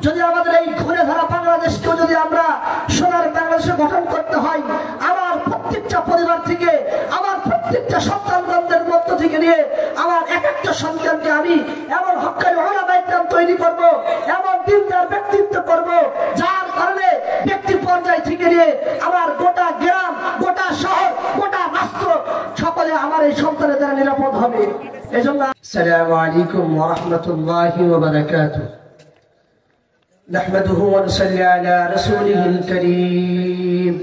যদি আমাদের এই ঘুরে ধরা বাংলাদেশকেও যদি আমরা সোনার বাংলাদেশে গঠন করতে হয়, আমার প্রত্যেকটা পরিবার থেকে, আমার প্রত্যেকটা সন্তানদের মধ্য থেকে নিয়ে আমার এক একটা সন্তানকে আমি এমন হক্কানি ওলামায়ে কেরাম তৈরি করব, এমন দিনদার ব্যক্তিত্ব করব, যার কারণে ব্যক্তি পর্যায় থেকে নিয়ে আমার গোটা গ্রাম, গোটা শহর, গোটা রাষ্ট্র সকলে আমার এই সন্তানের দ্বারা নিরাপদ হবে। এজন্য আসসালামু আলাইকুম ওয়া রাহমাতুল্লাহি ওয়া বারাকাতুহু। نحمده ونصلي على رسوله الكريم.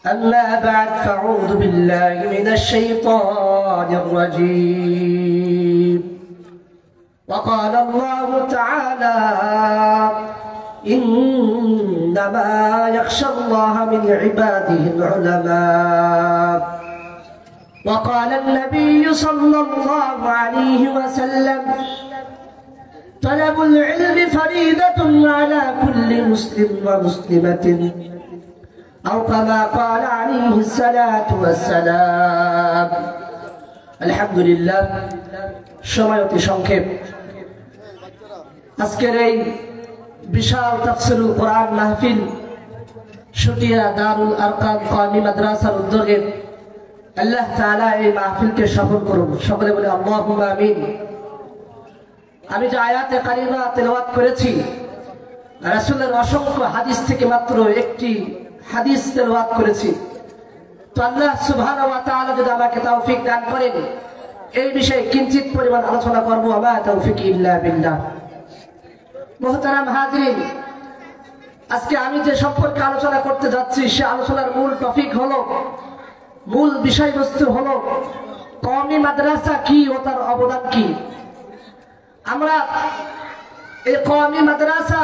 أما بعد فأعوذ بالله من الشيطان الرجيم. وقال الله تعالى إنما يخشى الله من عباده العلماء. وقال النبي صلى الله عليه وسلم طلب العلم فريضة على كل مسلم ومسلمة أو كما قال عليه الصلاة والسلام. الحمد لله. সময় অতি সংক্ষেপ। আজকের এই বিশাল তাফসীরুল কোরআন মাহফিল শুটিয়া দারুল আরকাম কওমি মাদ্রাসার উদ্যোগে আল্লাহ তাআলা এই মাহফিলকে সফল করুন। সকলে বলে আল্লাহুম্মা আমিন। আমি যে আয়াতে কারিমা তেলাওয়াত করেছি, রাসূলের অসংখ্য হাদিস থেকে মাত্র একটি হাদিস তেলাওয়াত করেছি। তো আল্লাহ সুবহানাহু ওয়া তাআলা যদি আমাকে তৌফিক দান করেন, এই বিষয়ে কিঞ্চিত পরিমাণ আলোচনা করব। আমা তৌফিক ইল্লা বিল্লাহ। মুহতারাম হাজিরিন, আজকে আমি যে সম্পর্কে আলোচনা করতে যাচ্ছি, সে আলোচনার মূল টপিক হলো, মূল বিষয়বস্তু হলো কওমি মাদ্রাসা কি ও তার অবদান কি। আমরা এই কওমি মাদ্রাসা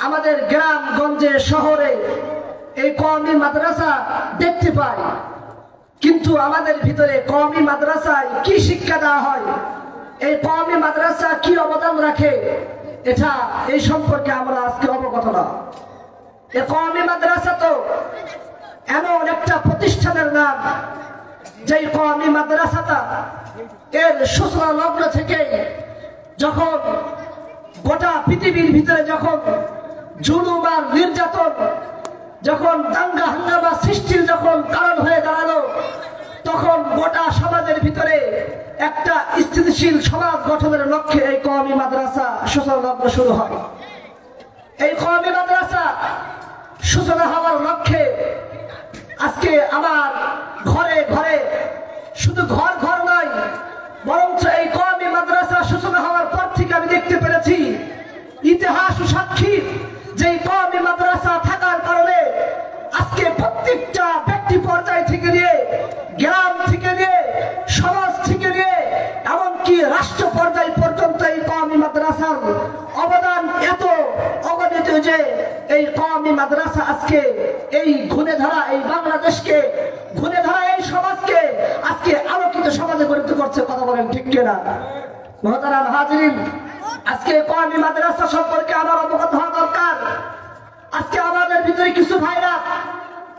আমাদের গ্রাম গঞ্জে শহরে এই কওমি মাদ্রাসা দেখতে পাই, কিন্তু আমাদের ভিতরে কওমি মাদ্রাসায় কি শিক্ষা দেওয়া হয়, এই কওমি মাদ্রাসা কি অবদান রাখে, এটা এই সম্পর্কে আমরা আজকে অবগত না। এই কওমি মাদ্রাসা তো এমন একটা প্রতিষ্ঠানের নাম, যেই কওমি মাদ্রাসাটা এর সূচনা লগ্ন থেকে যখন গোটা পৃথিবীর ভিতরে যখন জুলুম আর নির্যাতন, যখন দাঙ্গা হাঙ্গামা সৃষ্টির যখন কারণ হয়ে দাঁড়ালো, তখন গোটা সমাজের ভিতরে একটা স্থিতিশীল সমাজ গঠনের লক্ষ্যে এই কওমি মাদ্রাসা সূচনা লগ্ন শুরু হয়। এই কওমি মাদ্রাসা সূচনা হওয়ার লক্ষ্যে আজকে আমার ঘরে ঘরে, শুধু ঘর ঘর নয়, বরঞ্চ এই কওমি মাদ্রাসা সূচনা হওয়ার পর থেকে আমি দেখতে পেরেছি, ইতিহাস সাক্ষী, যে কওমি মাদ্রাসা থাকার কারণে আজকে প্রত্যেকটা ব্যক্তি পর্যায় থেকে নিয়ে, গ্রাম থেকে নিয়ে, সমাজ থেকে নিয়ে, এমনকি রাষ্ট্র পর্যায় পর্যন্ত এই কওমি মাদ্রাসার অবদান এত অগণিত যে এই কওমি মাদ্রাসা আজকে এই ঘুরে ধরা এই বাংলাদেশকে, ঘুরে ধরা এই সমাজকে আজকে আলোকিত সমাজে পরিণত করছে। কথা বলেন ঠিক কিনা? মুহতারাম হাজিরিন, আজকে কওমি মাদ্রাসা সম্পর্কে আমার অবগত হওয়া দরকার। আজকে আমাদের ভিতরে কিছু ভাইরা,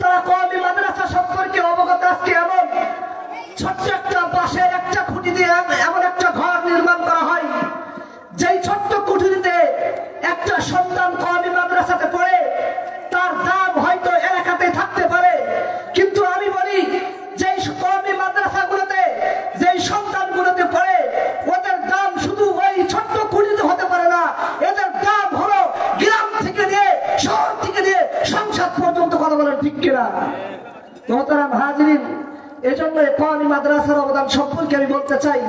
তারা কওমি মাদ্রাসা সম্পর্কে অবগত। আজকে এমন ছোট্ট একটা বাঁশের একটা খুঁটি দিয়ে এমন একটা ঘর নির্মাণ করা হয়, যেই ছোট্ট কুঠুরিতে একটা সন্তান কওমি মাদ্রাসাতে পড়ে, তার দাম হয়তো এলাকাতে থাকতে পারে, কিন্তু আমি বলি যেই কওমি মাদ্রাসাগুলোতে যেই সন্তানগুলোতে পড়ে, ওদের দাম শুধু ওই ছোট্ট কুঠিতে হতে পারে না, এদের দাম হলো গ্রাম থেকে নিয়ে, শহর থেকে নিয়ে, সংসদ পর্যন্ত। কথা বলেন ঠিক কিনা? মুহতারাম হাজিরিন, এজন্য কওমি মাদ্রাসার অবদান সম্পর্কে আমি বলতে চাই।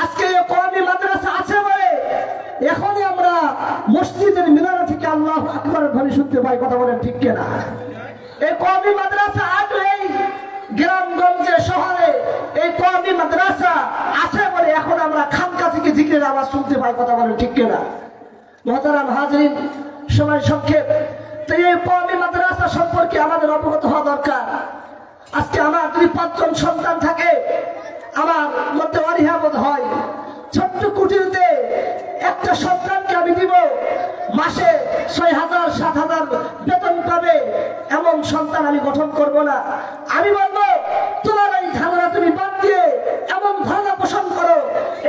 আজকে কওমি মাদ্রাসা আছে বলে এখনই আমরা মসজিদের মিনারা থেকে আল্লাহু আকবারের ধ্বনি শুনতে পাই। কথা বলেন ঠিক কিনা? এই কওমি মাদ্রাসা আজ এই গ্রামগঞ্জে শহরে এই কওমি মাদ্রাসা আছে বলে এখন আমরা খানকা থেকে জিকিরের আওয়াজ শুনতে পাই। কথা বলেন ঠিক কিনা? মুহতারাম হাজিরিন, সময় সংক্ষেপ, তো এই কওমি মাদ্রাসা সম্পর্কে আমাদের অবগত হওয়া দরকার। আজকে আমার যদি 5 জন সন্তান থাকে, আমার মধ্যে অনীহা বোধ হয়, ছোট্ট কুটিরতে একটা সন্তানকে আমি দিব, মাসে 6,000 7,000 বেতন পাবে, এমন সন্তান আমি গঠন করব না। আমি বলবো, তোমার এই ধারণা তুমি বাদ দিয়ে এমন ধারণা পোষণ করো,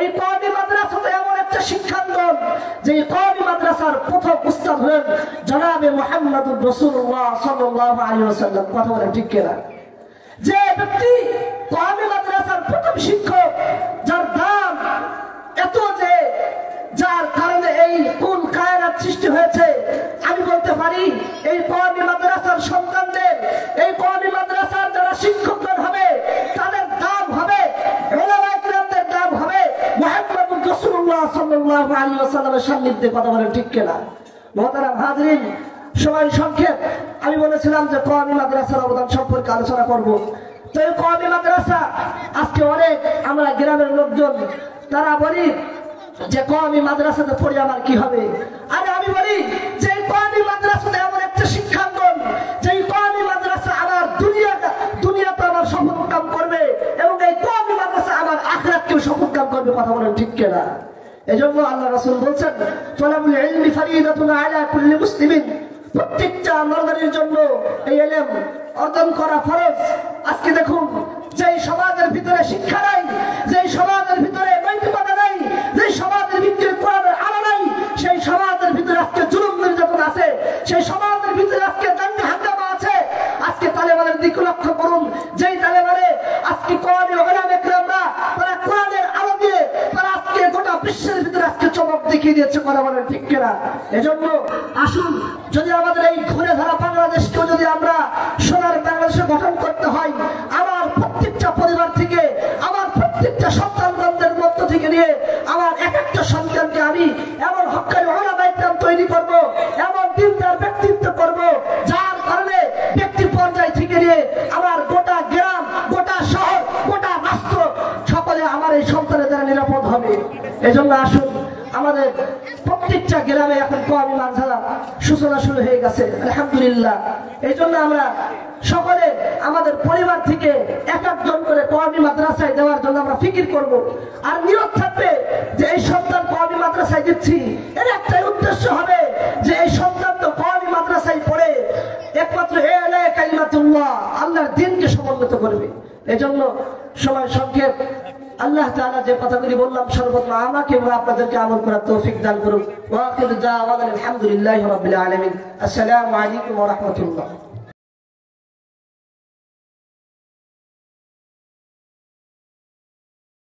এই কওমি মাদ্রাসাতে এমন একটা শিক্ষাঙ্গন, যে কওমি মাদ্রাসা মাদ্রাসার প্রথম উস্তাদ হলেন জনাবে মুহাম্মদুর রাসূলুল্লাহ সাল্লাল্লাহু আলাইহি ওয়াসাল্লাম। কথা বলেন ঠিক কিনা? যে ব্যক্তি কওমি মাদ্রাসার প্রথম শিক্ষক, যার দাম এত যে যার কারণে এই কুল কায়নাত সৃষ্টি হয়েছে, আমি বলতে পারি এই কওমি মাদ্রাসার সন্তানদের, এই কওমি মাদ্রাসার যারা শিক্ষকগণ হবে তাদের দাম হবে, উলামায়ে কিরামদের দাম হবে মুহাম্মদুর রাসূলুল্লাহ সাল্লাল্লাহু আলাইহি ওয়াসাল্লামের সান্নিধ্যে। কথা বলেন ঠিক কিনা? মুহতারাম হাজরিন, সময় সংক্ষেপ, আমি বলেছিলাম যে কওমি মাদ্রাসার অবদান সম্পর্কে আলোচনা করব। তো এই কওমি মাদ্রাসা আজকে অনেক আমরা গ্রামের লোকজন তারা বলি যে কওমি মাদ্রাসাতে পড়ে আমার কি হবে। আরে আমি বলি যে কওমি মাদ্রাসাতে এমন একটা শিক্ষাঙ্গন, যে কওমি মাদ্রাসা আমার দুনিয়াতে আমার সফল কাম করবে এবং এই কওমি মাদ্রাসা আমার আখিরাতকেও সফল কাম করবে। কথা বলেন ঠিক কিনা? এজন্য আল্লাহ রাসূল বলেন তালাবুল ইলমি ফরিদাতুন আলা কুল্লি মুসলিমিন, প্রত্যেকটা নরনারীর জন্য এই ইলম অর্জন করা ফরজ। আজকে দেখুন যেই সমাজের ভিতরে শিক্ষা নাই, যেই সমাজের ভিতরে নৈতিকতা নাই, যেই সমাজের ভিতরে কোরআনের আলো নাই, সেই সমাজের ভিতরে আজকে জুলুম নির্যাতন আছে, সেই সমাজের ভিতরে আজকে দাঙ্গা হাঙ্গামা আছে। আজকে তালেবানের দিকে লক্ষ্য করুন, যেই তালেবানে আজকে কওমি উলামায়ে কিরামরা তারা কোরআনের আলো দিয়ে তারা আজকে গোটা বিশ্বের ভিতরে আজকে চমক দেখিয়ে দিয়েছে। কথা বলেন ঠিক কিনা? এজন্য আসুন, যদি আমাদের এই ঘুরে ধরা বাংলাদেশকেও যদি আমরা সোনার বাংলাদেশে গঠন করতে হয়, আমার প্রত্যেকটা পরিবার থেকে, আমার প্রত্যেকটা সন্তানদের মধ্য থেকে নিয়ে আমার এক একটা সন্তানকে আমি এমন হক্কানি উলামায়ে কিরাম তৈরি করব, এমন দিনদার ব্যক্তিত্ব করব, যার কারণে ব্যক্তি পর্যায় থেকে নিয়ে আমার গোটা গ্রাম, গোটা শহর, গোটা রাষ্ট্র সকলে আমার এই সন্তানের দ্বারা নিরাপদ হবে। এজন্য আসুন, আমাদের প্রত্যেকটা গ্রামে এখন কওমি মাদ্রাসা সূচনা শুরু হয়ে গেছে আলহামদুলিল্লাহ। এই জন্য আমরা সকলে আমাদের পরিবার থেকে এক একজন করে কওমি মাদ্রাসায় দেওয়ার জন্য আমরা ফিকির করব। আর নিয়ত থাকবে যে এই সন্তান কওমি মাদ্রাসায় দিচ্ছি, এর একটাই উদ্দেশ্য হবে যে এই সন্তান তো কওমি মাদ্রাসায় পড়ে একমাত্র এলা কালিমাতুল্লাহ, আল্লাহর দ্বীনকে সমুন্নত করবে। এজন্য সময় সংক্ষেপ, আল্লাহ তাআলা যে কথাগুলি বললাম সর্বত্র আমাকে এবং আপনাদেরকে আমল করার তৌফিক দান করুন। ওয়া আখিরু দাওয়ানা আলহামদুলিল্লাহি রাব্বিল আলামিন। আসসালামু আলাইকুম ওয়া রাহমাতুল্লাহ।